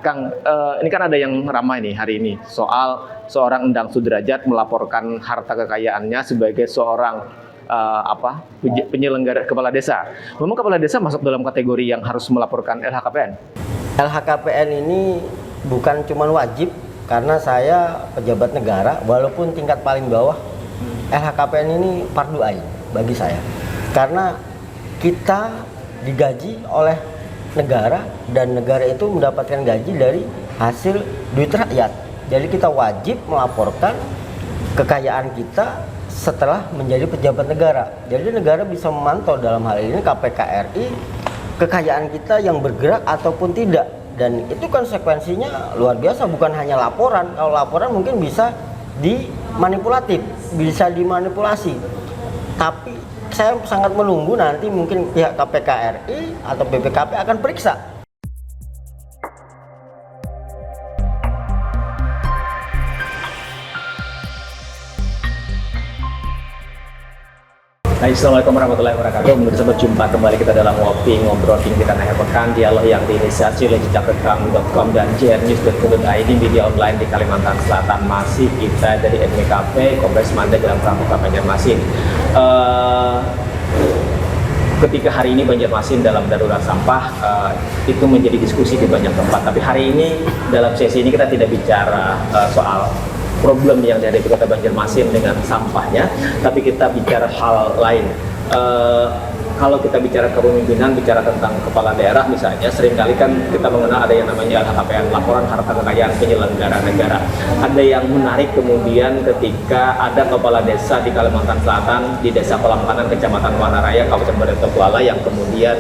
Kang, ini kan ada yang ramai nih hari ini soal seorang Endang Sudrajat melaporkan harta kekayaannya sebagai seorang penyelenggara kepala desa. Memang kepala desa masuk dalam kategori yang harus melaporkan LHKPN? LHKPN ini bukan cuma wajib, karena saya pejabat negara, walaupun tingkat paling bawah, LHKPN ini fardu ain bagi saya. Karena kita digaji oleh negara dan negara itu mendapatkan gaji dari hasil duit rakyat. Jadi kita wajib melaporkan kekayaan kita setelah menjadi pejabat negara. Jadi negara bisa memantau dalam hal ini KPK RI kekayaan kita yang bergerak ataupun tidak. Dan itu konsekuensinya luar biasa, bukan hanya laporan. Kalau laporan mungkin bisa dimanipulatif, bisa dimanipulasi. Tapi saya sangat menunggu nanti mungkin pihak KPK RI atau BPKP akan periksa. Assalamualaikum warahmatullahi wabarakatuh. Pemirsa, berjumpa kembali kita dalam Ngopi Ngobrol Kita Akhir Pekan, dialog yang diinisiasi oleh jejakrekam.com dan jrnews.co.id, media online di Kalimantan Selatan. Masih kita dari NWKP Kompleks Mandeglang Pramuka Banjarmasin. Ketika hari ini Banjarmasin dalam darurat sampah, itu menjadi diskusi di banyak tempat. Tapi hari ini dalam sesi ini kita tidak bicara soal problem yang ada di kota Banjarmasin dengan sampahnya, tapi kita bicara hal lain. Kalau kita bicara kepemimpinan, bicara tentang kepala daerah misalnya, seringkali kan kita mengenal ada yang namanya LHKPN, laporan harta kekayaan penyelenggara negara. Ada yang menarik kemudian ketika ada kepala desa di Kalimantan Selatan, di Desa Pelamkanan, Kecamatan Wanaraya, Kabupaten Baritokuala, yang kemudian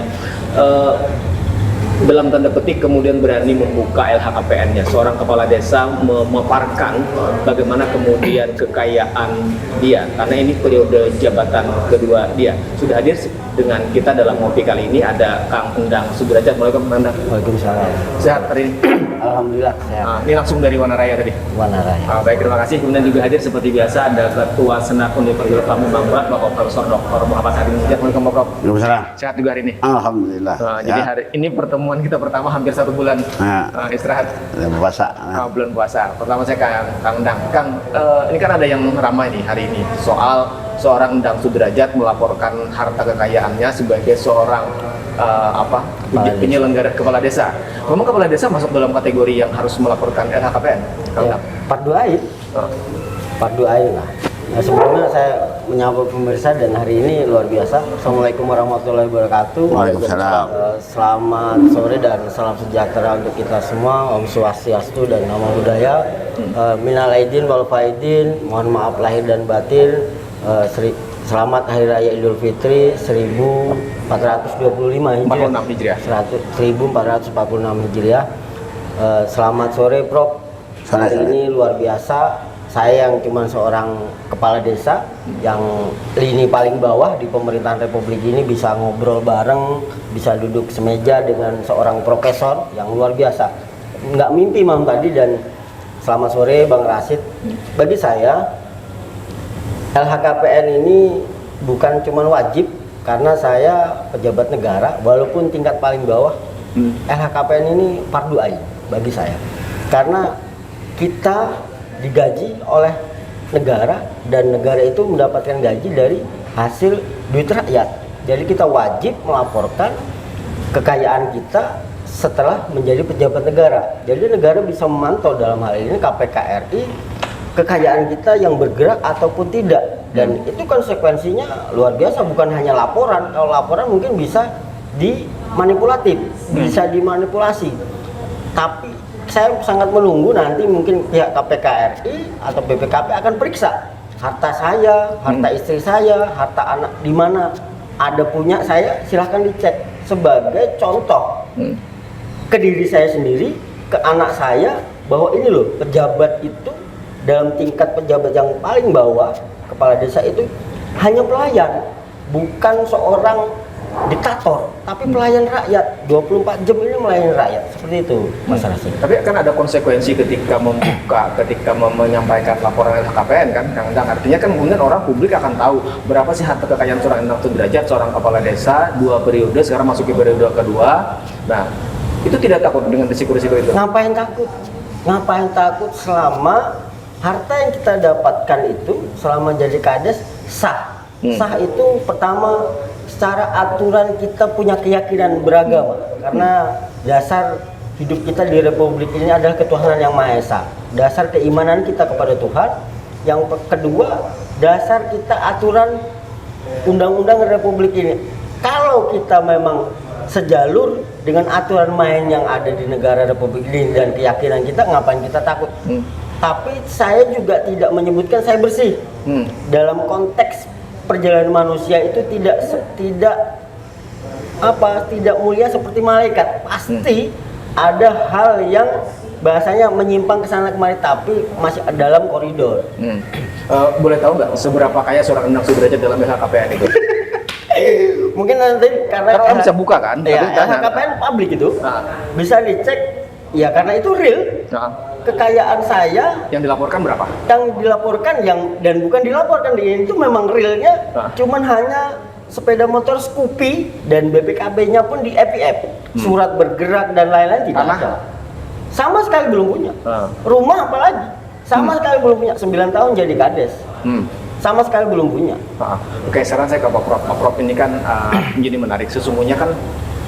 dalam tanda petik kemudian berani membuka LHKPN-nya. Seorang kepala desa memaparkan bagaimana kemudian kekayaan dia, karena ini periode jabatan kedua dia. Sudah hadir dengan kita dalam ngopi kali ini ada Kang Endang Sudrajat. Assalamualaikum, Kang Endang. Waalaikumsalam. Sehat hari ini? Alhamdulillah sehat. Ini langsung dari Wanaraya tadi? Wanaraya. Baik, terima kasih. Kemudian juga hadir seperti biasa ada Ketua Senat Universitas Pamukkale, Bapak Profesor Dr. Muhammad Hadi Mujad. Assalamualaikum, Prof. Waalaikumsalam. Sehat juga hari ini? Alhamdulillah. Jadi hari ini pertemuan kita pertama hampir 1 bulan istirahat. Puasa. Bulan puasa. Pertama saya Kang Endang. Kang, ini kan ada yang ramai nih hari ini soal seorang Endang Sudrajat melaporkan harta kekayaannya sebagai seorang penyelenggara kepala desa. Memang kepala desa masuk dalam kategori yang harus melaporkan LHKPN? Ya, fardu ain. Fardu ain lah. Nah, sebelumnya saya menyapa pemirsa dan hari ini luar biasa. Assalamualaikum warahmatullahi wabarakatuh. Waalaikumsalam. Selamat sore dan salam sejahtera untuk kita semua. Om Swastiastu dan Namo Buddhaya. Minal aidin wal faidin. Mohon maaf lahir dan batin. Selamat Hari Raya Idul Fitri 1425 Hijriah. 1446 Hijriah. Selamat sore, Prof. Hari ini luar biasa. Saya yang cuma seorang kepala desa yang lini paling bawah di pemerintahan Republik ini bisa ngobrol bareng, bisa duduk semeja dengan seorang profesor yang luar biasa. Nggak mimpi malam tadi. Dan selamat sore Bang Rasid. Bagi saya LHKPN ini bukan cuma wajib, karena saya pejabat negara, walaupun tingkat paling bawah, LHKPN ini fardu ain bagi saya. Karena kita digaji oleh negara dan negara itu mendapatkan gaji dari hasil duit rakyat. Jadi kita wajib melaporkan kekayaan kita setelah menjadi pejabat negara. Jadi negara bisa memantau dalam hal ini KPK RI kekayaan kita yang bergerak ataupun tidak. Dan itu konsekuensinya luar biasa, bukan hanya laporan. Kalau laporan mungkin bisa dimanipulatif, bisa dimanipulasi. Tapi saya sangat menunggu nanti mungkin pihak KPK RI atau BPKP akan periksa harta saya, harta istri saya, harta anak, di mana ada punya saya, silahkan dicek sebagai contoh ke diri saya sendiri, ke anak saya, bahwa ini loh pejabat itu dalam tingkat pejabat yang paling bawah, kepala desa itu hanya pelayan, bukan seorang diktator, tapi pelayan rakyat. 24 jam ini melayani rakyat, seperti itu Mas Rasid. Tapi kan ada konsekuensi ketika membuka, ketika menyampaikan laporan LHKPN kan, Kang Endang. Artinya kan kemudian orang publik akan tahu berapa sih harta kekayaan seorang Endang Sudrajat, seorang kepala desa, 2 periode, sekarang masuk ke periode kedua. Nah, Itu tidak takut dengan risiko-risiko itu? Ngapain takut? Ngapain takut selama harta yang kita dapatkan itu selama jadi kades sah. Sah itu pertama secara aturan kita punya keyakinan beragama. Karena dasar hidup kita di Republik ini adalah ketuhanan yang Maha Esa. Dasar keimanan kita kepada Tuhan. Yang kedua, dasar kita aturan undang-undang Republik ini. Kalau kita memang sejalur dengan aturan main yang ada di negara Republik ini dan keyakinan kita, ngapain kita takut? Tapi saya juga tidak menyebutkan saya bersih. Dalam konteks perjalanan manusia itu tidak mulia seperti malaikat. Pasti ada hal yang bahasanya menyimpang ke sana kemari, tapi masih dalam koridor. Boleh tahu nggak seberapa kaya seorang Endang Sudrajat dalam LHKPN itu? Mungkin nanti karena orang bisa buka kan? Ya, Tapi kan- LHKPN publik itu bisa dicek. Ya karena itu real. Kekayaan saya Yang dilaporkan berapa? dan bukan dilaporkan itu memang realnya cuman hanya sepeda motor Scoopy dan BPKB-nya pun di FIF. Surat bergerak dan lain-lain tidak Tanah? ada. Sama sekali belum punya. Rumah apalagi? Sama sekali belum punya. 9 tahun jadi kades. Sama sekali belum punya. Oke, sekarang saya ke Pak Prof. Pak Prof ini kan menjadi menarik. Sesungguhnya kan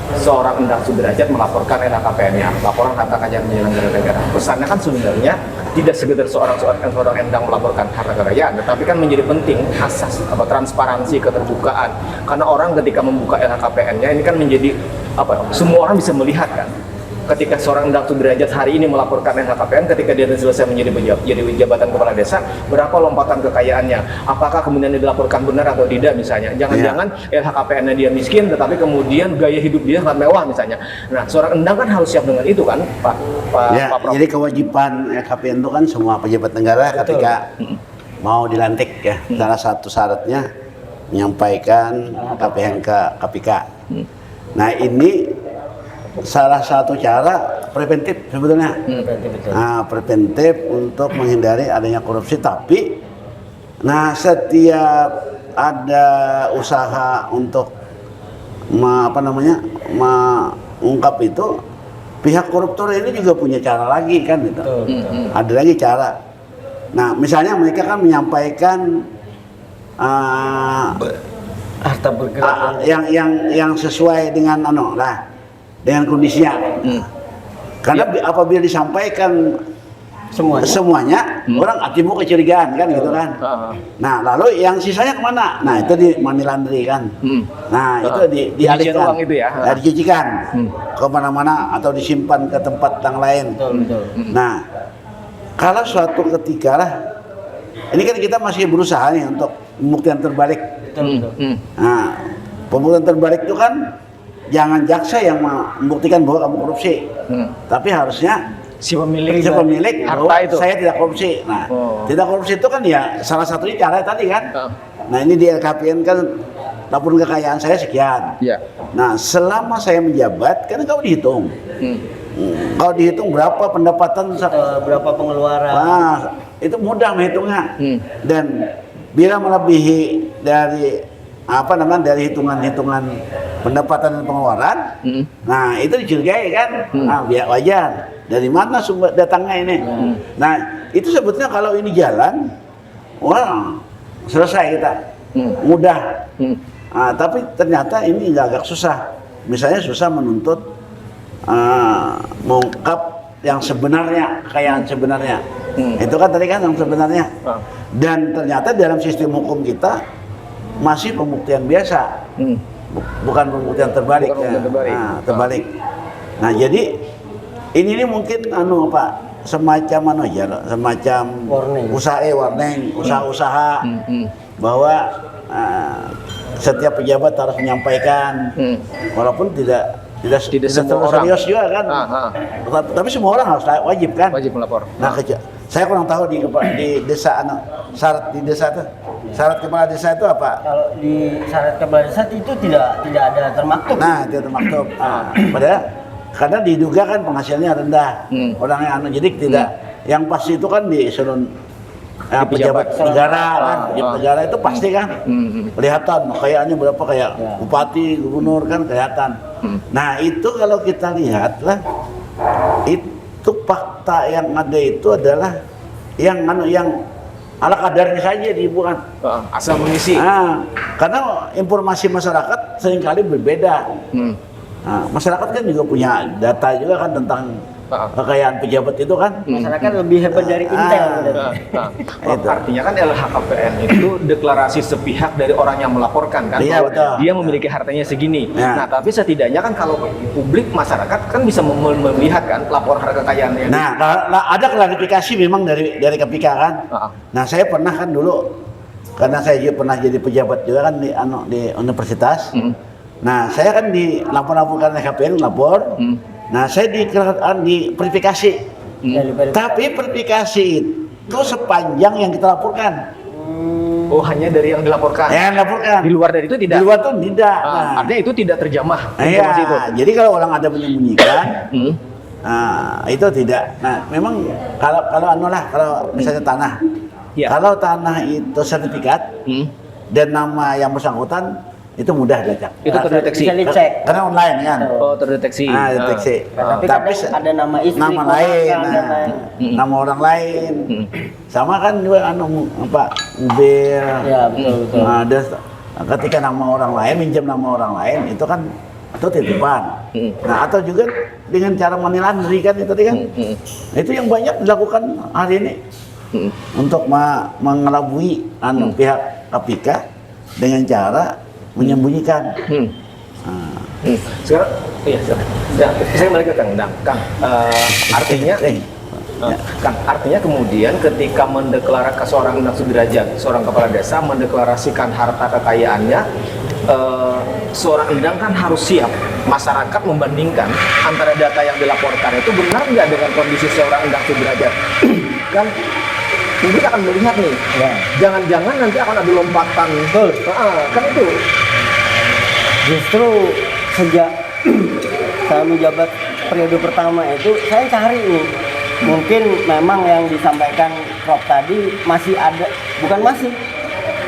seorang Endang Sudrajat melaporkan LHKPN-nya, laporan harta kekayaan penyelenggara negara. Pesannya kan sebenarnya tidak sekedar seorang Endang melaporkan harta kekayaan, tetapi kan menjadi penting asas transparansi, keterbukaan. Karena orang ketika membuka LHKPN-nya ini kan menjadi semua orang bisa melihat kan. Ketika seorang Endang Sudrajat hari ini melaporkan LHKPN, ketika dia selesai menjadi jabatan kepala desa, berapa lompatan kekayaannya? Apakah kemudian dia dilaporkan benar atau tidak misalnya? Jangan-jangan LHKPN-nya dia miskin, tetapi kemudian gaya hidup dia sangat mewah misalnya. Nah, seorang Endang kan harus siap dengan itu kan, Pak Prof. Jadi kewajiban LHKPN itu kan semua pejabat negara ketika mau dilantik ya, salah satu syaratnya menyampaikan LHKPN ke KPK. Nah ini salah satu cara preventif sebetulnya. Preventif untuk menghindari adanya korupsi. Tapi, setiap ada usaha untuk mengungkap itu, pihak koruptor ini juga punya cara lagi kan gitu. Ada lagi cara. Nah, misalnya mereka kan menyampaikan Harta bergerak yang sesuai dengan dengan kondisinya. Karena apabila disampaikan semuanya orang timbul kecurigaan kan gitu kan. Nah, lalu yang sisanya kemana? Nah, itu di money laundry kan. Nah, itu dialihkan, uang itu ya. dicucikan ke mana-mana atau disimpan ke tempat yang lain. Betul. Nah, kalau suatu ketika ini kan kita masih berusaha nih untuk pembuktian terbalik. Nah, pembuktian terbalik itu kan jangan jaksa yang membuktikan bahwa kamu korupsi, tapi harusnya si pemilik harta itu saya tidak korupsi. Nah, tidak korupsi itu kan ya salah satunya cara tadi kan. Nah, ini di LHKPN kan laporan kekayaan saya sekian. Nah, selama saya menjabat kan kalau dihitung, kalau dihitung berapa pendapatan, berapa pengeluaran. Nah, itu mudah menghitungnya. Dan bila melebihi dari dari hitungan-hitungan pendapatan dan pengeluaran, nah itu dicurigai kan, biar wajar. Dari mana sumber datangnya ini? Nah itu sebetulnya kalau ini jalan, selesai kita, mudah. Tapi ternyata ini agak susah. Misalnya susah menuntut mengungkap yang sebenarnya, kekayaan sebenarnya. Itu kan tadi kan yang sebenarnya. Dan ternyata dalam sistem hukum kita masih pembuktian biasa, bukan pembuktian terbalik. Terbalik. Nah, jadi ini mungkin semacam semacam warning, usaha-usaha bahwa setiap pejabat harus menyampaikan, walaupun tidak semua orang serius juga kan. Tapi semua orang harus wajib melapor. Nah, saya kurang tahu di desa syarat di desa itu. Syarat kepala desa itu apa? Kalau di syarat kepala desa itu tidak ada termaktub. Nah, tidak termaktub. Padahal karena diduga kan penghasilannya rendah. Orangnya jadi tidak. Yang pasti itu kan disuruh pejabat negara kan. Pejabat negara itu pasti kan. Kelihatan kekayaannya berapa, kayak bupati, gubernur kan kelihatan. Nah itu kalau kita lihatlah, itu fakta yang ada itu adalah yang ala kadarnya saja bukan. Asal mengisi. Nah, karena informasi masyarakat seringkali berbeda. Nah, masyarakat kan juga punya data juga kan tentang kekayaan pejabat itu kan. Masyarakat lebih hebat dari Intel. Artinya kan LHKPN itu deklarasi sepihak dari orang yang melaporkan kan. Iya, bahwa betul. dia memiliki hartanya segini. Ya. Nah, tapi setidaknya kan kalau publik masyarakat kan bisa melihat kan laporan harta kekayaannya. Nah, ada klarifikasi memang dari KPK kan. Nah, saya pernah kan dulu, karena saya juga pernah jadi pejabat juga kan di universitas. Nah, saya kan lapor-laporkan LHKPN lapor. Nah, saya di verifikasi. Tapi verifikasi itu sepanjang yang kita laporkan. Oh, hanya dari yang dilaporkan. Yang dilaporkan. Di luar dari itu tidak. Di luar tuh tidak. Artinya itu tidak terjamah Iya. informasi itu. Jadi kalau orang ada menyembunyikan, itu tidak. Nah, memang kalau misalnya tanah, kalau tanah itu sertifikat dan nama yang bersangkutan itu mudah dilacak. Itu terdeteksi. Bisa dicek. Karena online kan. Oh, terdeteksi. Deteksi. Tapi kadang ada nama istri, nama lain, keponakan, nama orang lain. Sama kan juga mobil. Ya, betul. Nah, ketika nama orang lain, minjem nama orang lain, itu kan itu titipan. Nah, atau juga dengan cara money laundry kan itu kan. Itu yang banyak dilakukan hari ini untuk mengelabui pihak KPK dengan cara menyembunyikan. Sekarang, saya balik ke Kang Dang. Kang, artinya, Kang, artinya kemudian ketika mendeklarasikan seorang Endang Sudrajat, seorang kepala desa mendeklarasikan harta kekayaannya, seorang Endang kan harus siap. Masyarakat membandingkan antara data yang dilaporkan itu benar nggak dengan kondisi seorang Endang Sudrajat. Kan publik akan melihat nih, jangan-jangan nanti akan ada lompatan. Betul. Kan itu. Justru sejak saya menjabat periode pertama itu, saya cari nih. Mungkin memang yang disampaikan Prof tadi masih ada, bukan masih,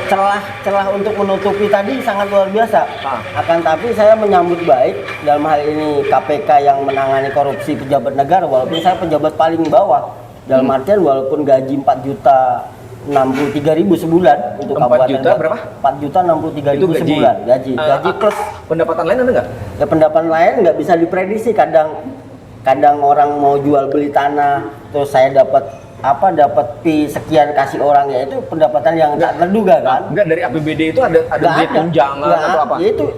celah untuk menutupi tadi sangat luar biasa. Akan tapi saya menyambut baik dalam hal ini KPK yang menangani korupsi pejabat negara, walaupun saya pejabat paling bawah. Dalam artian walaupun gaji 4.063.000 sebulan untuk 4 juta berapa? 4.063.000 sebulan gaji plus. Pendapatan lain ada nggak? Ya, pendapatan lain nggak bisa diprediksi. Kadang orang mau jual beli tanah, terus saya dapat fee sekian kasih orang, ya itu pendapatan yang tak terduga kan? Enggak, dari APBD itu ada duit tunjangan atau apa? Ya itu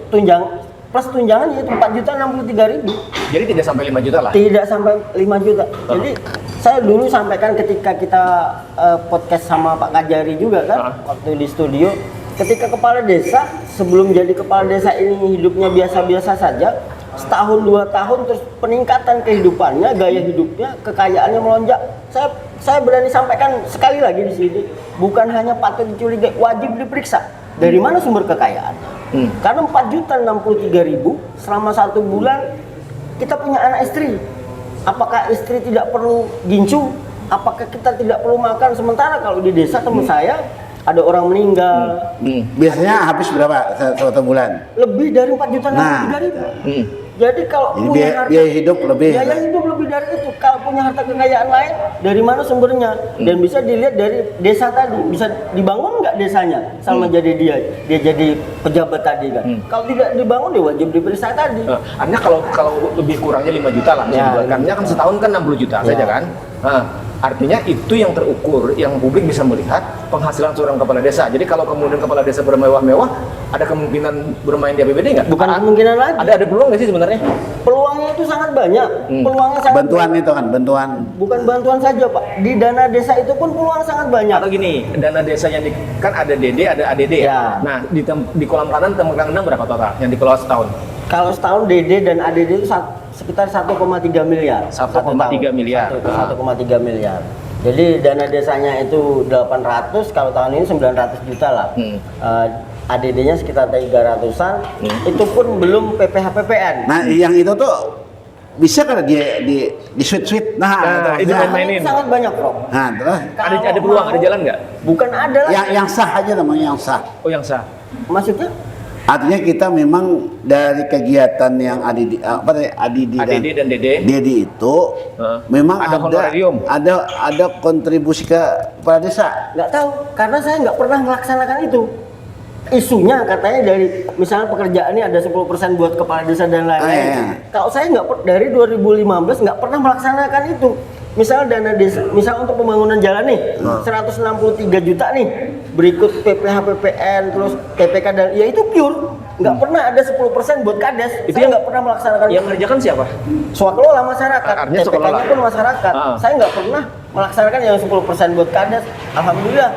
plus tunjangan yaitu 4.063.000. Jadi tidak sampai 5 juta lah? Tidak sampai 5 juta. Jadi saya dulu sampaikan ketika kita podcast sama Pak Kajari juga kan, waktu di studio, ketika kepala desa sebelum jadi kepala desa ini hidupnya biasa-biasa saja, setahun 2 tahun terus peningkatan kehidupannya, gaya hidupnya, kekayaannya melonjak. Saya berani sampaikan sekali lagi di sini, bukan hanya patut dicurigai, wajib diperiksa dari mana sumber kekayaan. Karena 4.063.000 selama 1 bulan kita punya anak istri. Apakah istri tidak perlu gincu? Apakah kita tidak perlu makan? Sementara kalau di desa teman saya ada orang meninggal. Biasanya habis berapa satu bulan? Lebih dari 4.063.000. Jadi kalau biaya hidup lebih dari itu. Kalau punya harta kekayaan lain, dari mana sumbernya? Dan bisa dilihat dari desa tadi, bisa dibangun nggak desanya sama jadi dia jadi pejabat tadi kan? Kalau tidak dibangun, dia wajib diperiksa tadi. Artinya kalau lebih kurangnya 5 juta lah, karena kan setahun kan 60 juta saja kan. Artinya itu yang terukur, yang publik bisa melihat penghasilan seorang kepala desa. Jadi kalau kemudian kepala desa bermewah-mewah, ada kemungkinan bermain di APBD nggak? Bukan kemungkinan lagi. Ada peluang nggak sih sebenarnya? Peluangnya itu sangat banyak. Peluangnya sangat bantuan banyak. itu kan, bantuan. Bukan bantuan saja Pak. Di dana desa itu pun peluang sangat banyak. Atau gini, dana desa yang kan ada DD, ada ADD ya. Nah di kolam kanan temukan berapa total yang dikelola setahun? Kalau setahun DD dan ADD itu sekitar 1,3 miliar. 1,3 miliar. 1,3 miliar. Jadi dana desanya itu 800, kalau tahun ini 900 juta lah. ADD-nya sekitar 300-an. Itu pun belum PPH PPN. Nah, yang itu tuh bisa kan di sweet. Nah, itu main-mainin. Sangat banyak, Prof. Nah, terus Ada peluang, ada jalan nggak? Bukan ada lah. yang sah aja namanya, yang sah. Oh, yang sah. Maksudnya? Artinya kita memang dari kegiatan yang ADD dan Dede. itu memang Ada honorarium. ada kontribusi ke kepala desa. Nggak tahu, karena saya nggak pernah melaksanakan itu. Isunya katanya dari misalnya pekerjaannya ada 10% buat kepala desa dan lain-lain. Iya. Kalau saya dari 2015 nggak pernah melaksanakan itu. Misal dana desa, misal untuk pembangunan jalan nih, 163 juta nih, berikut PPH, PPN, terus TPK dan ya itu pure. Nggak pernah ada 10% buat kades. Itu Saya nggak pernah melaksanakan Yang mengerjakan siapa? Swakelola masyarakat, Artinya TPK-nya swakelola. pun masyarakat. Ah. Saya nggak pernah melaksanakan yang 10% buat kades. Alhamdulillah.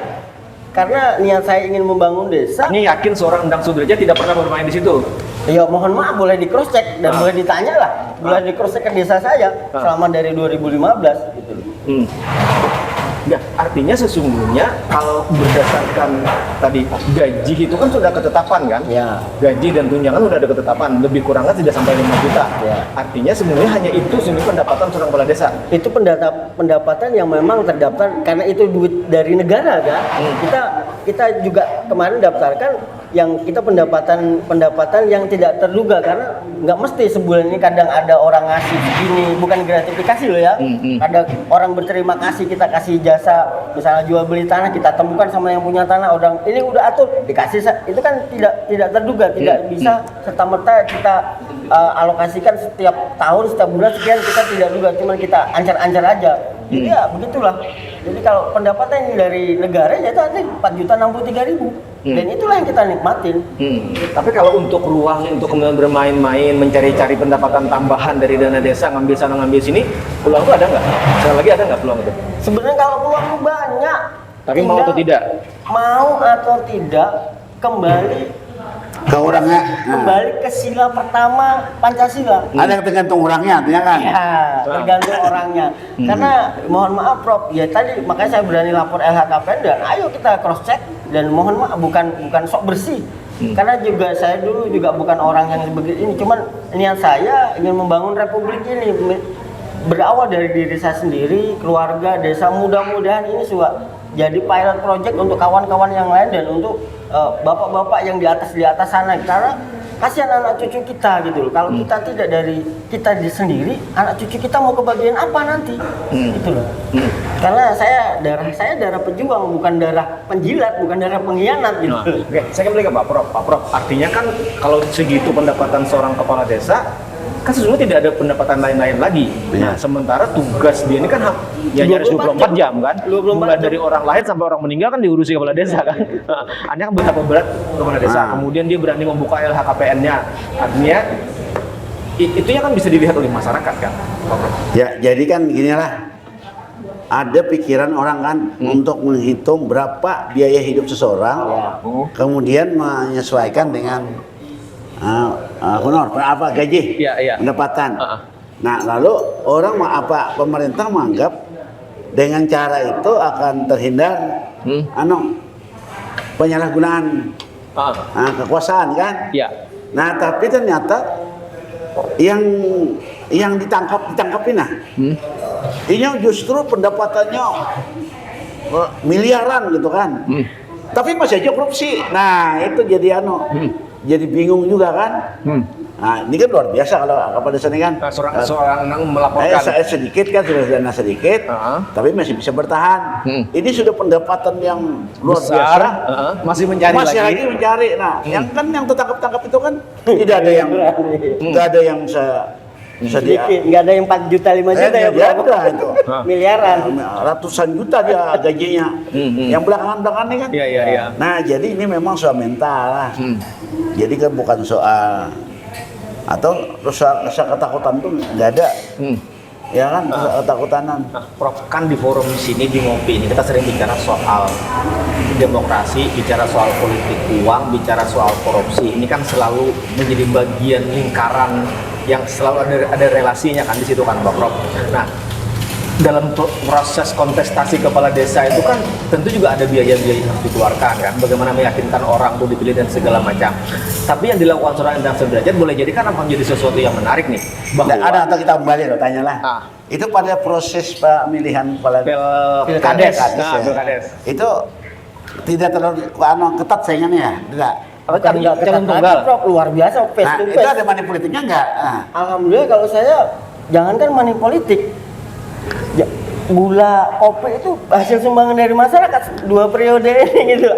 Karena niat saya ingin membangun desa. Ini yakin seorang Endang Sudrajat tidak pernah bermain di situ. Ya mohon maaf, boleh di cross check dan boleh ditanya lah, boleh di cross check ke desa saya selama dari 2015 gitu. Ya, artinya sesungguhnya kalau berdasarkan tadi gaji itu kan sudah ketetapan kan? Ya. Gaji dan tunjangan sudah ada ketetapan, lebih kurangnya tidak sampai 5 juta. Ya. Artinya sebenarnya hanya itu sebenarnya pendapatan seorang kepala desa. Itu pendapatan yang memang terdaftar karena itu duit dari negara kan. Kita juga kemarin daftarkan yang kita pendapatan yang tidak terduga karena nggak mesti sebulan ini kadang ada orang ngasih begini, bukan gratifikasi loh ya. Ada orang berterima kasih, kita kasih jasa misalnya jual beli tanah, kita temukan sama yang punya tanah, orang ini udah atur dikasih, itu kan tidak terduga, tidak bisa serta merta kita alokasikan setiap tahun, setiap bulan sekian, kita tidak duga, cuma kita ancar-ancar aja. Jadi ya begitulah. Jadi kalau pendapatan dari negara ya itu nanti 4.063.000 dan itulah yang kita nikmatin. Tapi kalau untuk ruang untuk kemudian bermain-main, mencari-cari pendapatan tambahan dari dana desa, ngambil sana ngambil sini, peluang itu ada nggak? Sekali lagi ada nggak peluang itu? Sebenarnya kalau peluang banyak. Tapi mau atau tidak? Mau atau tidak kembali Ke orangnya. kembali ke sila pertama Pancasila. Ada yang tergantung orangnya, artinya kan. Ya, tergantung orangnya. Karena mohon maaf Prof, ya tadi makanya saya berani lapor LHKPN dan ayo kita cross check dan mohon maaf bukan sok bersih. Karena juga saya dulu juga bukan orang yang begitu ini, cuman niat saya ingin membangun republik ini berawal dari diri saya sendiri, keluarga, desa, mudah-mudahan ini juga jadi pilot project untuk kawan-kawan yang lain dan untuk bapak-bapak yang di atas sana, karena kasihan anak cucu kita gitu loh. Kalau kita tidak dari kita sendiri, anak cucu kita mau kebagian apa nanti? Gitu loh. Karena darah saya darah pejuang, bukan darah penjilat, bukan darah pengkhianat gitu. Nah, oke, saya kembali ke Pak Prof. Pak Prof, artinya kan kalau segitu pendapatan seorang kepala desa, kan sesungguhnya tidak ada pendapatan lain-lain lagi. Nah, sementara tugas dia ini kan ya nyaris 24 jam kan? 24 Mulai jam. dari orang lahir sampai orang meninggal kan diurusi kepala desa kan? Artinya kan betapa berat kepala desa. Kemudian dia berani membuka LHKPN-nya. Artinya itunya kan bisa dilihat oleh masyarakat kan? Pak Prof. Ya, jadi kan ginilah. Ada pikiran orang kan untuk menghitung berapa biaya hidup seseorang, kemudian menyesuaikan dengan honor, apa gaji, Iya. pendapatan. Nah, lalu orang pemerintah menganggap dengan cara itu akan terhindar penyalahgunaan kekuasaan kan? Iya. Nah, tapi ternyata yang ditangkapin ini justru pendapatannya miliaran gitu kan. Tapi masih aja korupsi. Nah, itu jadi jadi bingung juga kan. Nah, ini kan luar biasa kalau kepala desa ini kan. Seorang melaporkan. Saya sedikit kan, sudah dana sedikit, tapi masih bisa bertahan. Ini sudah pendapatan yang luar Besar, biasa. masih mencari Masih lagi. lagi mencari. Nah, yang tertangkap itu kan tidak ada yang Sedikit, nggak ada yang 4 juta 5 juta ya dia Bro. ada itu. Miliaran. Ratusan juta dia gajinya. Yang belakangan ini kan. Iya. Nah, jadi ini memang soal mental lah. Jadi kan bukan soal atau rasa ketakutan tuh nggak ada. Ya kan, rasa ketakutanan. Nah, Prof, kan di forum di sini di Ngopi ini kita sering bicara soal demokrasi, bicara soal politik uang, bicara soal korupsi. Ini kan selalu menjadi bagian lingkaran yang selalu ada relasinya kan di situ kan, Pak Prof. Nah, dalam proses kontestasi kepala desa itu kan tentu juga ada biaya-biaya yang harus dikeluarkan kan, bagaimana meyakinkan orang untuk dipilih dan segala macam. Tapi yang dilakukan seorang Endang Sudrajat boleh jadi kan akan menjadi sesuatu yang menarik nih, bahwa Ada atau kita kembali loh, tanyalah. Itu pada proses pemilihan kepala Pilkades. ya. Pilkades. Itu tidak terlalu ketat saingannya ya, tidak. Apa Bukan nggak ketat calon lagi, tunggal? Prof. Luar biasa, face Nah, to itu face. ada money politiknya nggak? Nah, Alhamdulillah kalau saya jangankan money politik, ya, gula kopi itu hasil sumbangan dari masyarakat 2 periode ini gitu.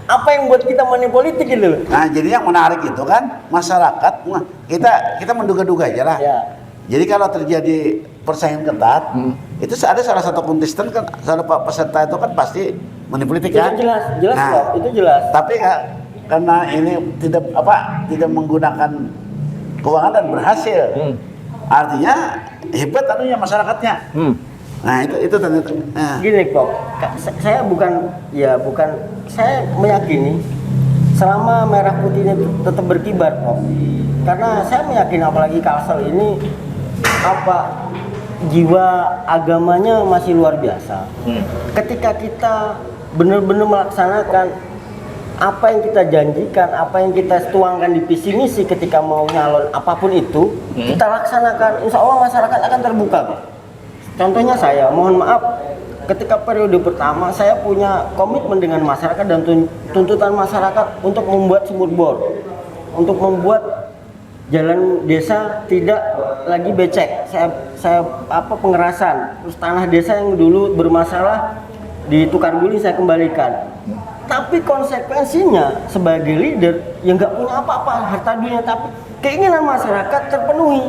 Apa yang buat kita money politik gitu? nah, jadi yang menarik itu kan masyarakat, kita menduga-duga aja lah. Ya. Jadi kalau terjadi persaingan ketat, itu ada salah satu kontestan kan, salah peserta itu kan pasti money politik kan? Itu jelas, Nah, Prof. Itu jelas. Tapi karena ini tidak menggunakan keuangan dan berhasil, artinya hebat anunya masyarakatnya. Nah itu ternyata. Nah. Gini, Prof. Saya saya meyakini selama merah putih ini tetap berkibar, Prof. Karena saya meyakini apalagi Kalsel ini jiwa agamanya masih luar biasa. Ketika kita benar-benar melaksanakan apa yang kita janjikan, apa yang kita tuangkan di visi misi ketika mau nyalon apapun itu, kita laksanakan, insya Allah masyarakat akan terbuka, Pak. Contohnya saya, mohon maaf, ketika periode pertama saya punya komitmen dengan masyarakat dan tuntutan masyarakat untuk membuat sumur bor, untuk membuat jalan desa tidak lagi becek. Saya pengerasan, terus tanah desa yang dulu bermasalah ditukar guling saya kembalikan. Tapi konsekuensinya sebagai leader yang nggak punya apa-apa harta dunia, tapi keinginan masyarakat terpenuhi.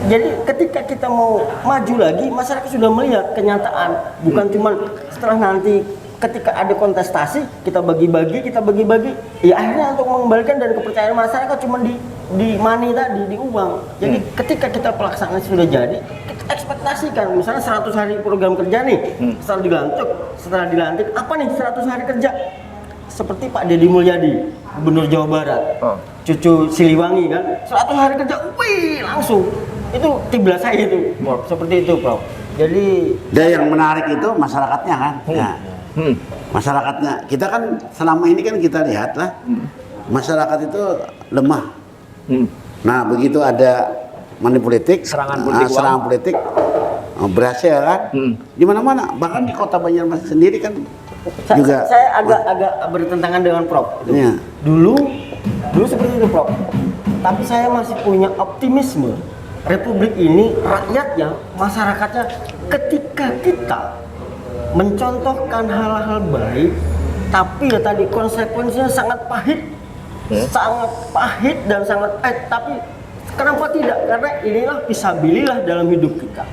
Jadi ketika kita mau maju lagi, masyarakat sudah melihat kenyataan, bukan cuma setelah nanti ketika ada kontestasi kita bagi-bagi, ya akhirnya untuk mengembalikan dan kepercayaan masyarakat cuma di money tadi, di uang. Jadi ketika kita pelaksanaan sudah jadi, kita ekspektasikan misalnya 100 hari program kerja nih, setelah dilantik apa nih 100 hari kerja? Seperti Pak Deddy Mulyadi, Gubernur Jawa Barat, cucu Siliwangi kan, 100 hari kerja, wih langsung. Itu kiblat saya itu, Prof. Seperti itu, Prof. Jadi Dan yang menarik itu masyarakatnya kan. Nah, masyarakatnya kita kan selama ini kan kita lihat lah, masyarakat itu lemah. Nah begitu ada money politik, Serangan politik berhasil kan, di mana-mana, bahkan di kota Banjarmasin sendiri kan juga. saya agak bertentangan dengan Prof. Iya. Dulu seperti itu, Prof. Tapi saya masih punya optimisme. Republik ini rakyatnya, masyarakatnya, ketika kita mencontohkan hal-hal baik, tapi ya tadi konsekuensinya sangat pahit, dan sangat tapi kenapa tidak? Karena inilah fisabilillah dalam hidup kita.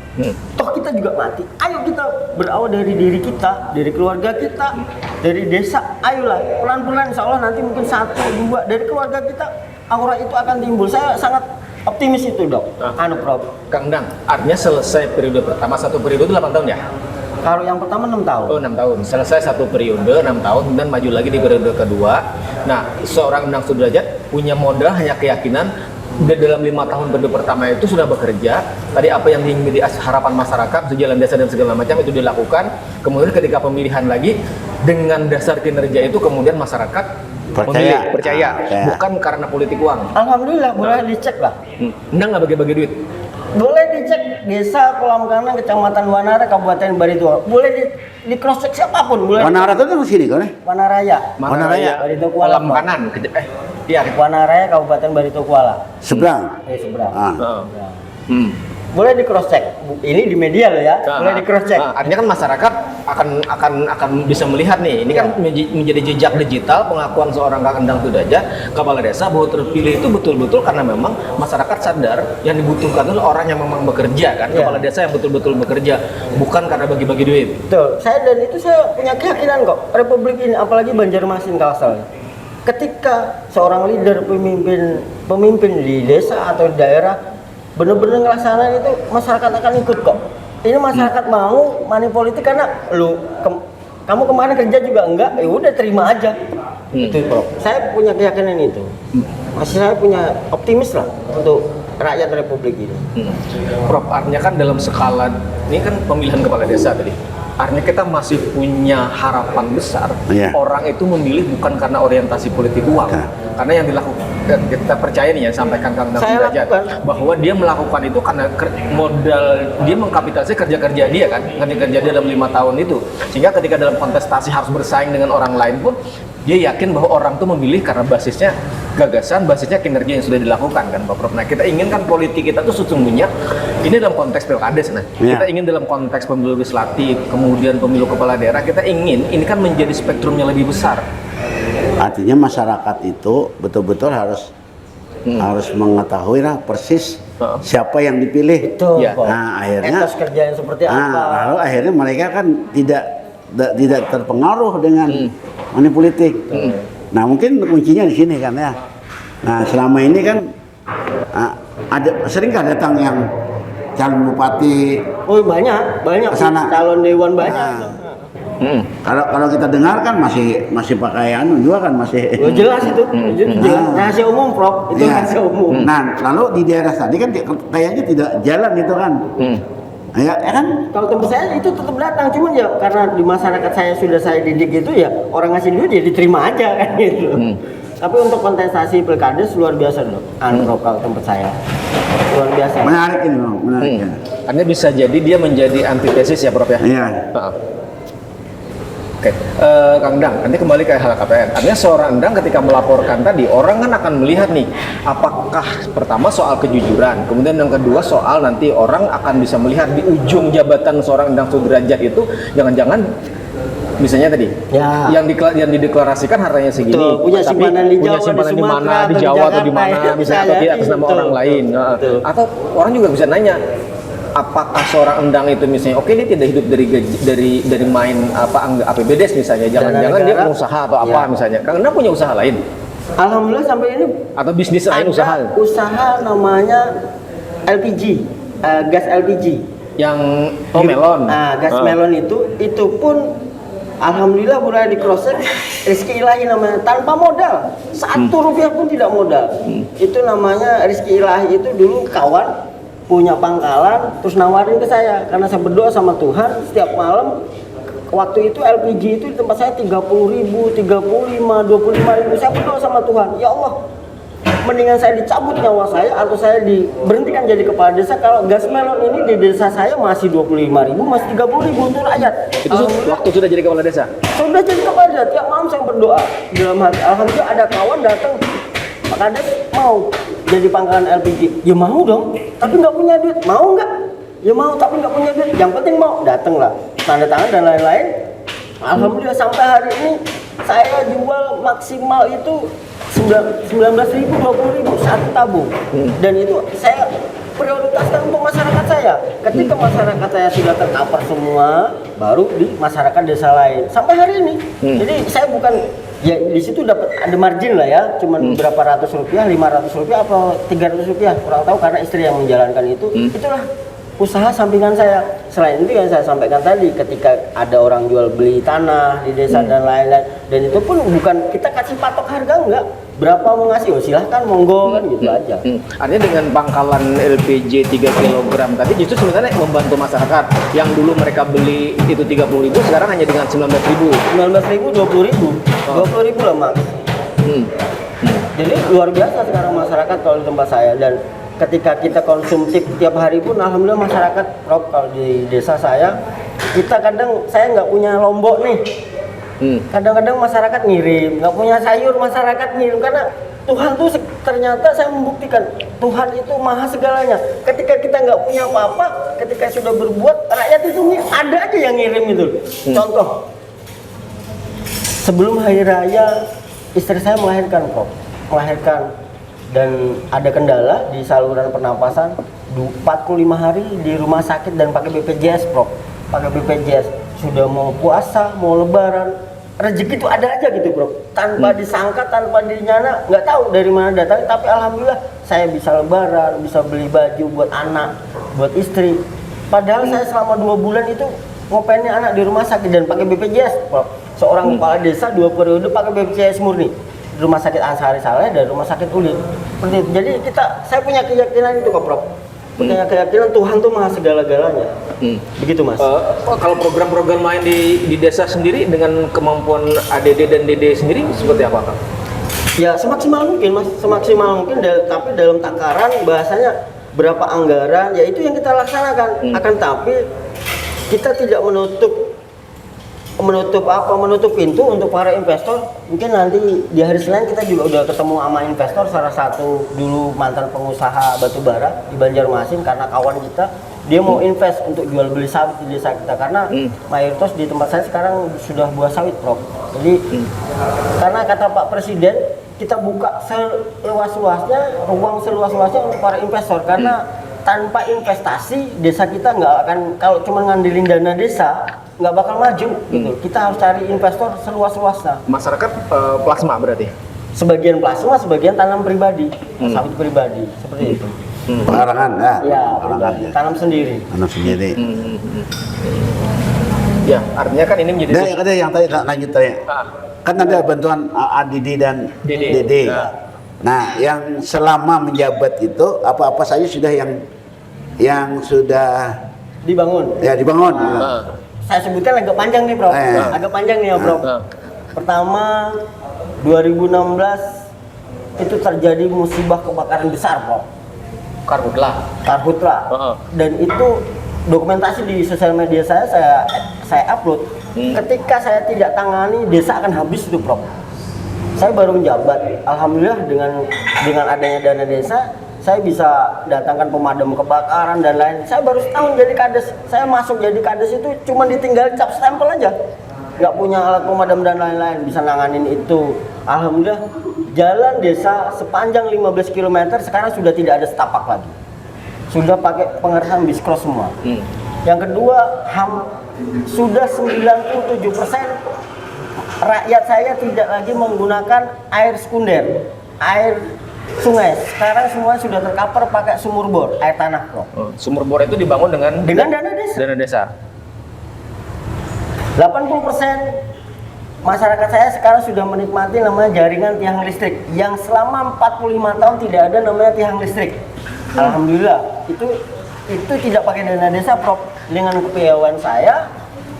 Toh kita juga mati. Ayo kita berawal dari diri kita, dari keluarga kita, dari desa. Ayolah pelan-pelan, insya Allah nanti mungkin 1, 2 dari keluarga kita, aura itu akan timbul. Saya sangat optimis itu, Dok. Prof. Kang Dang, artinya selesai periode pertama, 1 periode itu 8 tahun ya? Kalau yang pertama 6 tahun. Oh, 6 tahun. Selesai 1 periode 6 tahun dan maju lagi di periode kedua. Nah, seorang Endang Sudrajat punya modal hanya keyakinan di dalam 5 tahun periode pertama itu sudah bekerja. Tadi apa yang menjadi harapan masyarakat, sejalan desa dan segala macam itu dilakukan. Kemudian ketika pemilihan lagi dengan dasar kinerja itu kemudian masyarakat percaya. Bukan karena politik uang. Alhamdulillah, boleh dicek lah. Endang nggak bagi-bagi duit. Boleh dicek Desa Kolam Kanang, Kecamatan Wanara, Kabupaten Barito. Boleh di cross check siapapun. Boleh. Wanara itu kan sini kan? Wanaraya. Wanaraya. Barito Kuala. Kolam kanan. Iya. Wanaraya, Kabupaten Barito Kuala. Seberang. Seberang. Oh. Boleh di cross check. Ini di media loh ya. Boleh di cross check. Artinya kan masyarakat akan bisa melihat nih. Ini kan menjadi jejak digital pengakuan seorang Kang Endang Sudrajat, kepala desa, bahwa terpilih itu betul-betul karena memang masyarakat sadar yang dibutuhkan itu orang yang memang bekerja kan, kepala desa yang betul-betul bekerja, bukan karena bagi-bagi duit. Betul. Saya punya keyakinan kok. Republik ini, apalagi Banjarmasin Kalsel. Ketika seorang leader pemimpin di desa atau di daerah benar-benar ngelaksanain itu, masyarakat akan ikut kok. Ini masyarakat mau money politik karena kamu kemarin kerja juga enggak, ya udah terima aja. Itu, Prof. Saya punya keyakinan itu. Saya punya optimis lah untuk rakyat Republik ini. Prof, artinya kan dalam skala ini kan pemilihan kepala desa tadi. Artinya kita masih punya harapan besar. Orang itu memilih bukan karena orientasi politik uang, karena yang dilakukan kita percaya nih ya, sampaikan Kang Saya Derajat lakukan. bahwa dia melakukan itu karena modal dia mengkapitalisasi kerja-kerja dia kan, kerja-kerja dia dalam 5 tahun itu, sehingga ketika dalam kontestasi harus bersaing dengan orang lain pun dia yakin bahwa orang tuh memilih karena basisnya gagasan, basisnya kinerja yang sudah dilakukan kan Pak Prof. Nah kita inginkan politik kita tuh sesungguhnya ini dalam konteks pilkades, nah kita ingin dalam konteks pemilu legislatif, kemudian pemilu kepala daerah, kita ingin ini kan menjadi spektrumnya lebih besar. Artinya masyarakat itu betul-betul harus mengetahui lah persis siapa yang dipilih. Betul, Ya. Pak. Nah, akhirnya etos kerja yang seperti apa. lalu akhirnya mereka kan tidak terpengaruh dengan money politik. Nah, mungkin kuncinya di sini kan ya. Nah, selama ini kan sering kan datang yang calon bupati. Oh banyak Kesana. calon dewan banyak. Nah, kalau kita dengar kan masih pakai juga kan masih. Oh, jelas itu, rahasia umum Prof, itu Iya. rahasia umum. Nah, lalu di daerah tadi kan kayaknya tidak jalan gitu kan. Ya kan? Kalau tempat saya itu tetap datang, cuman ya karena di masyarakat saya didik gitu ya orang ngasih duit ya diterima aja kan gitu. Tapi untuk kontestasi pilkades luar biasa loh, Prof, kalau tempat saya luar biasa. Menarik ini Bang, menarik. Ya. Artinya bisa jadi dia menjadi antitesis ya Prof ya. Iya. Oke, Kang Dang, nanti kembali ke LHKPN. Artinya seorang Dang ketika melaporkan tadi, orang kan akan melihat nih, apakah pertama soal kejujuran, kemudian yang kedua soal nanti orang akan bisa melihat di ujung jabatan seorang Dang Sudrajat itu, jangan-jangan misalnya tadi, Ya. yang dideklarasikan hartanya segini, Betul, punya tapi simpanan di Jawa, punya simpanan di di mana, Sumatera, di atau di Jawa atau di Jakarta, mana, ya, misalnya atau tidak atas nama betul, orang lain. betul. Atau orang juga bisa nanya, apakah seorang endang itu misalnya oke dia tidak hidup dari main APBDes misalnya, jangan-jangan dia negara. pengusaha atau apa Ya. misalnya. Kang Endang punya usaha lain Alhamdulillah sampai ini atau bisnis lain usaha usaha namanya LPG, gas LPG. yang melon. Nah, gas melon itu pun alhamdulillah mulai di cross-check rezeki ilahi namanya, tanpa modal. 1 rupiah pun tidak modal. Itu namanya rezeki ilahi. Itu dulu kawan punya pangkalan terus nawarin ke saya karena saya berdoa sama Tuhan setiap malam. Waktu itu LPG itu di tempat saya 30.000, 35, 25.000. Saya berdoa sama Tuhan, ya Allah, mendingan saya dicabut nyawa saya atau saya diberhentikan jadi kepala desa kalau gas melon ini di desa saya masih 25.000, masih 30.000 untuk rakyat. Itu waktu sudah jadi kepala desa. Sudah jadi kepala desa, tiap malam saya berdoa dalam hati. Alhamdulillah ada kawan datang, Pak Kades mau jadi pangkalan LPG. Ya mau dong, tapi nggak punya duit. Mau nggak? Ya mau, tapi nggak punya duit. Yang penting mau, datanglah, tanda tangan dan lain-lain. Alhamdulillah sampai hari ini saya jual maksimal itu 19.000, 20.000 satu tabung. Dan itu saya prioritaskan untuk masyarakat saya. Ketika masyarakat saya sudah tercover semua, baru di masyarakat desa lain. Sampai hari ini. Jadi saya bukan ya di situ dapat ada margin lah ya, cuman berapa ratus rupiah, 500 rupiah atau 300 rupiah, kurang tahu karena istri yang menjalankan itu. Itulah usaha sampingan saya. Selain itu yang saya sampaikan tadi, ketika ada orang jual beli tanah di desa dan lain-lain, dan itu pun bukan kita kasih patok harga, enggak, berapa mau ngasih, oh silahkan monggo kan gitu aja. Artinya dengan pangkalan LPG 3 kg tadi justru sebenarnya membantu masyarakat yang dulu mereka beli itu 30.000 sekarang hanya dengan 19.000. 19.000, 20.000, 20.000 lah Mas. Jadi luar biasa sekarang masyarakat kalau di tempat saya. Dan ketika kita konsumtif tiap hari pun alhamdulillah masyarakat, Prof, kalau di desa saya, kita kadang saya nggak punya lombok nih. Kadang-kadang masyarakat ngirim, nggak punya sayur masyarakat ngirim, karena Tuhan tuh ternyata saya membuktikan Tuhan itu maha segalanya. Ketika kita nggak punya apa-apa, ketika sudah berbuat, rakyat itu ada aja yang ngirim itu. Contoh, sebelum hari raya istri saya melahirkan, Prof, dan ada kendala di saluran pernapasan 45 hari di rumah sakit dan pakai BPJS, Prof, pakai BPJS. Sudah mau puasa, mau lebaran, rezeki itu ada aja gitu, Bro. Tanpa disangka, tanpa dinyana, nggak tahu dari mana datang. Tapi alhamdulillah saya bisa lebaran, bisa beli baju buat anak, buat istri. Padahal saya selama 2 bulan itu ngopenin anak di rumah sakit dan pakai BPJS, Bro. Seorang kepala desa 2 periode pakai BPJS murni di rumah sakit Ansari Saleh dan rumah sakit Ulin. Seperti itu. Jadi saya punya keyakinan itu, kok, Prof. Punya keyakinan Tuhan tuh maha segala-galanya. Begitu, Mas. Kalau program-program lain di desa sendiri dengan kemampuan ADD dan DD sendiri seperti apa, Kang? Ya semaksimal mungkin mas, semaksimal mungkin, tapi dalam takaran bahasanya berapa anggaran, ya itu yang kita laksanakan. Akan tapi kita tidak menutup pintu untuk para investor. Mungkin nanti di hari Senin kita juga udah ketemu sama investor, salah satu dulu mantan pengusaha batubara di Banjarmasin, karena kawan kita dia mau invest untuk jual beli sawit di desa kita, karena mayoritas di tempat saya sekarang sudah buah sawit, Prof. Jadi karena kata Pak Presiden, kita buka seluas-luasnya, ruang seluas-luasnya untuk para investor, karena tanpa investasi desa kita nggak akan, kalau cuma ngandelin dana desa nggak bakal maju gitu. Kita harus cari investor seluas-luasnya. Masyarakat plasma berarti? Sebagian plasma, sebagian tanam pribadi, sawit pribadi, seperti itu. Pelarangan ya. Ya, pribadi, tanam sendiri. Tanam sendiri. Ya, artinya kan ini menjadi Nah, yang ada yang tadi lanjut tanya. Kan ada bantuan ADD dan DD. DD. Nah, yang selama menjabat itu apa-apa saja sudah yang sudah Dibangun. dibangun. Saya sebutkan agak panjang nih, Prof. Agak panjang nih ya, Prof. Pertama, 2016 itu terjadi musibah kebakaran besar, Prof. Karhutla. Dan itu dokumentasi di sosial media saya upload. Ketika saya tidak tangani, desa akan habis itu, Prof. Saya baru menjabat, alhamdulillah dengan adanya dana desa, saya bisa datangkan pemadam kebakaran dan lain. Saya baru setahun jadi kades. Saya masuk jadi kades itu cuma ditinggal cap stempel aja. Nggak punya alat pemadam dan lain-lain, bisa nanganin itu. Alhamdulillah, jalan desa sepanjang 15 km sekarang sudah tidak ada setapak lagi. Sudah pakai pengerasan bis cross semua. Yang kedua, sudah 97% rakyat saya tidak lagi menggunakan air sekunder, air sungai. Sekarang semua sudah tercover pakai sumur bor, air tanah, Bro. Sumur bor itu dibangun dengan dana desa. Dana desa. 80% masyarakat saya sekarang sudah menikmati namanya jaringan tiang listrik yang selama 45 tahun tidak ada namanya tiang listrik. Alhamdulillah, itu tidak pakai dana desa, Prof. Dengan kepiawaian saya,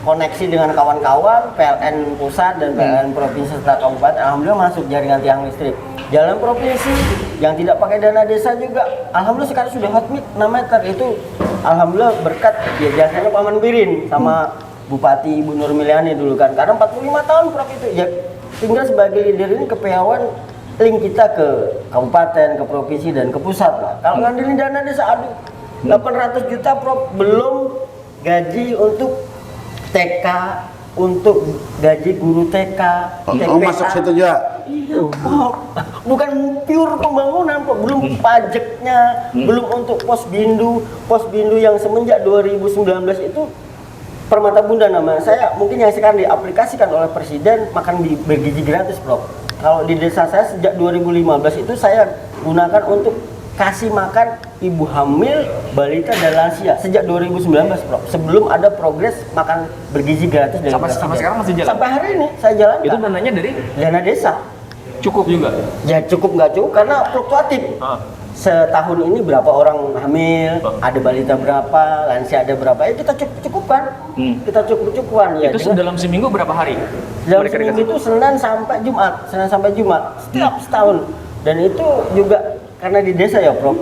koneksi dengan kawan-kawan PLN pusat dan PLN provinsi serta kabupaten, alhamdulillah masuk jaringan tiang listrik. Jalan provinsi yang tidak pakai dana desa juga, alhamdulillah sekarang sudah hot meet 6 meter. Itu alhamdulillah berkat ya jasanya Pak Manwirin sama Bupati Ibu Nurmiliani dulu kan, karena 45 tahun, Prof. Itu ya tinggal sebagai leader ini kepiawaian link kita ke kabupaten, ke provinsi dan ke pusat lah. Kalau ngandelin dana desa, aduh 800 juta, Prof. Belum gaji untuk TK, untuk gaji guru TK, Oh, masuk situ juga. Bukan pure pembangunan, kok. Belum pajaknya, belum untuk pos bindu yang semenjak 2019 itu Permata Bunda nama saya, mungkin yang sekarang diaplikasikan oleh Presiden, makan bergizi gratis, Prof. Kalau di desa saya sejak 2015 itu saya gunakan untuk kasih makan ibu hamil, balita dan lansia sejak 2019, Prof. Sebelum ada progres makan bergizi gratis dari Sampai sekarang masih jalan? Sampai hari ini saya jalankan. Itu dananya dari dana desa. Cukup juga? Ya cukup nggak cukup karena fluktuatif. Setahun ini berapa orang hamil, ada balita berapa, lansia ada berapa, ya kita cukupkan. Kita cukup-cukupan ya. Itu dalam seminggu berapa hari? Dalam seminggu itu Senin sampai Jumat, setiap setahun. Dan itu juga karena di desa ya, Prof.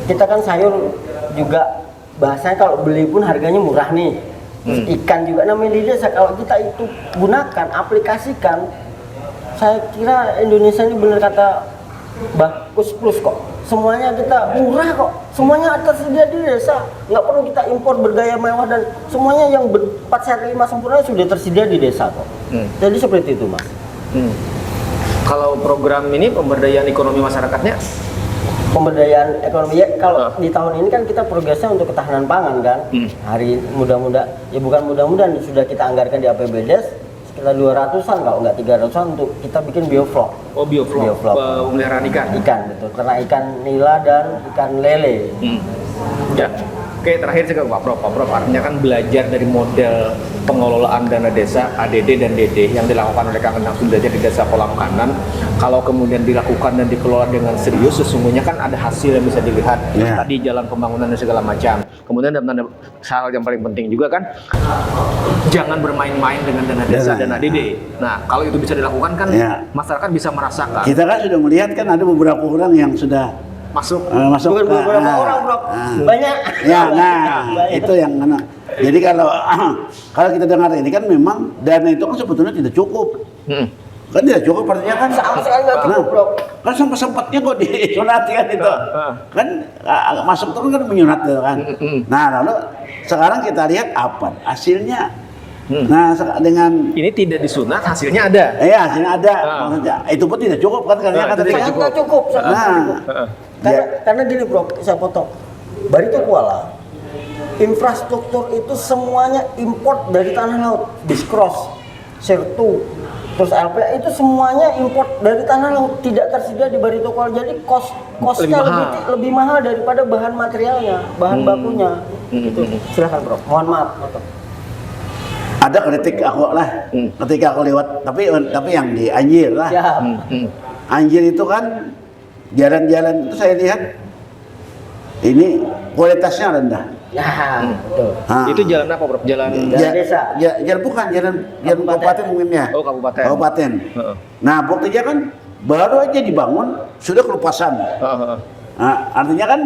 Kita kan sayur juga bahasanya kalau beli pun harganya murah nih. Terus ikan juga namanya di desa, kalau kita itu gunakan, aplikasikan, saya kira Indonesia ini benar kata Mbah Kus Plus kok. Semuanya kita murah kok. Semuanya tersedia di desa. Nggak perlu kita impor bergaya mewah dan semuanya yang 4 sehat 5 sempurna sudah tersedia di desa kok. Jadi seperti itu, Mas. Kalau program ini pemberdayaan ekonomi masyarakatnya? Pemberdayaan ekonomi ya, kalau di tahun ini kan kita progresnya untuk ketahanan pangan kan. Hari mudah-mudahan, ya bukan mudah-mudahan, sudah kita anggarkan di APBDes sekitar 200-an kalau nggak 300-an untuk kita bikin bioflok. Oh, bioflok. Pemeliharaan ikan. Ikan, betul. Karena ikan nila dan ikan lele. Ya. Oke, terakhir saya ke Pak Prof. Pak Prof, artinya kan belajar dari model pengelolaan dana desa ADD dan DD yang dilakukan oleh Kang Endang Sudrajat di Desa Kolam Kanan. Kalau kemudian dilakukan dan dikelola dengan serius, sesungguhnya kan ada hasil yang bisa dilihat. Yeah. Tadi jalan pembangunan dan segala macam. Kemudian dalam hal yang paling penting juga kan, jangan bermain-main dengan dana desa dan ADD. Nah, kalau itu bisa dilakukan kan, Yeah. masyarakat bisa merasakan. Kita kan sudah melihat kan ada beberapa orang yang sudah Masuk. masuk Bukan ke- beberapa orang, Bro. Banyak. Ya, nah itu yang mana. Jadi kalau kalau kita dengar ini kan memang dana itu kan sebetulnya tidak cukup. Hmm. Kan tidak cukup artinya kan. Sama sekali nggak cukup, Bro. Kan sempat-sempatnya kok disunat kan itu. Kan masuk terus kan menyunat itu kan. Nah lalu sekarang kita lihat apa hasilnya. Nah dengan Ini tidak disunat, hasilnya ada. hasilnya ada. Maksudnya itu pun tidak cukup kan karena Itu tidak Sangat nggak cukup. sangat Nah, nggak cukup. Karena gini, Bro, saya potong. Barito Kuala, infrastruktur itu semuanya import dari tanah laut, Discross, Sertu, terus LPA itu semuanya import dari tanah laut, tidak tersedia di Barito Kuala. Jadi kosnya lebih mahal daripada bahan materialnya, bahan bakunya. Gitu. Silakan, Bro. Mohon maaf, potong. ada kritik aku lah ketika aku lewat tapi yang di Anjir lah. Ya. Anjir itu kan jalan-jalan itu saya lihat ini kualitasnya rendah. Ya, betul. Nah, Itu jalan apa, Prof? Jalan Jalan desa. Jalan bukan jalan kabupaten mungkin ya. Oh, kabupaten. Kabupaten. Heeh. Nah, buktinya kan baru aja dibangun sudah kelupasan. Heeh. Nah, artinya kan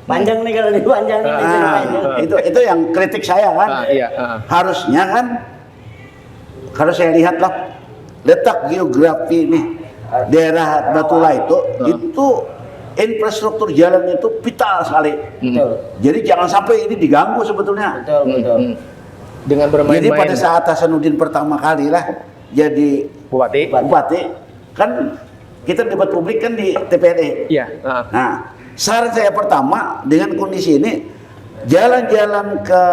Panjang nih kalau dipanjangin nih, panjang. itu yang kritik saya kan. Iya. Harusnya kan kalau saya lihatlah letak geografi ini daerah Batula itu infrastruktur jalan itu vital sekali. Betul. Jadi jangan sampai ini diganggu sebetulnya. Betul. Dengan bermain-main. Jadi pada saat Hasanuddin pertama kali lah jadi bupati kan kita debat publik kan di TPRI. Iya. Nah, saran saya pertama dengan kondisi ini jalan-jalan ke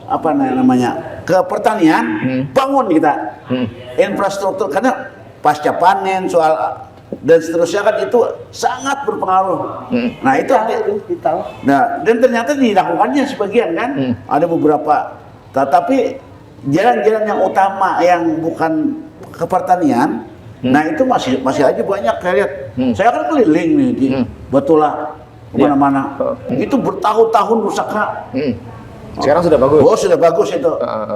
apa namanya ke pertanian bangun kita infrastruktur karena pasca panen soal dan seterusnya kan itu sangat berpengaruh. Nah itu Vital. nah dan ternyata dilakukannya sebagian kan ada beberapa tetapi jalan-jalan yang utama yang bukan ke pertanian nah itu masih aja banyak saya lihat. Saya kan keliling nih di Batula kemana-mana itu bertahun-tahun rusak. Sekarang sudah bagus. Oh sudah bagus itu.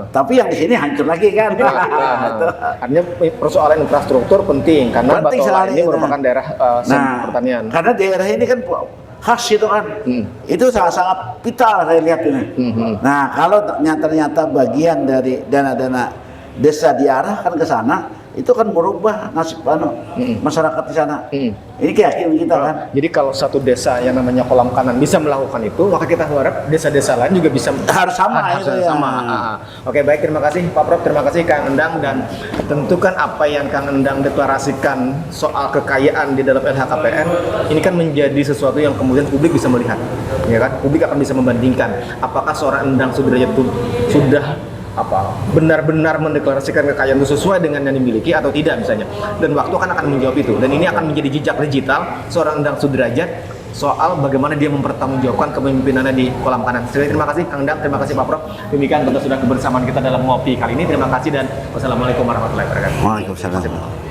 Tapi yang di sini hancur lagi kan. Artinya persoalan infrastruktur penting karena Penting Batola sekali, ini merupakan daerah pertanian. Karena daerah ini kan khas itu kan. Itu sangat-sangat vital saya lihat ini. Nah, kalau ternyata bagian dari dana-dana desa diarahkan ke sana, itu kan merubah nasib masyarakat di sana. Ini keyakinan kita kan. Jadi kalau satu desa yang namanya Kolam Kanan bisa melakukan itu, maka kita harap desa-desa lain juga bisa Harus sama harus itu ya. sama. Oke, baik, terima kasih Pak Prof, terima kasih Kang Endang, dan tentu kan apa yang Kang Endang deklarasikan soal kekayaan di dalam LHKPN ini kan menjadi sesuatu yang kemudian publik bisa melihat, ya kan? Publik akan bisa membandingkan apakah seorang Endang Sudrajat itu sudah benar-benar mendeklarasikan kekayaan itu sesuai dengan yang dimiliki atau tidak misalnya, dan waktu akan menjawab itu, dan ini akan menjadi jejak digital seorang Endang Sudrajat soal bagaimana dia mempertanggungjawabkan kepemimpinannya di Kolam Kanan. Sekali terima kasih Kang Endang, terima kasih Pak Prof. Demikian tentu sudah kebersamaan kita dalam ngopi kali ini. Terima kasih dan wassalamualaikum warahmatullahi wabarakatuh. Waalaikumsalam.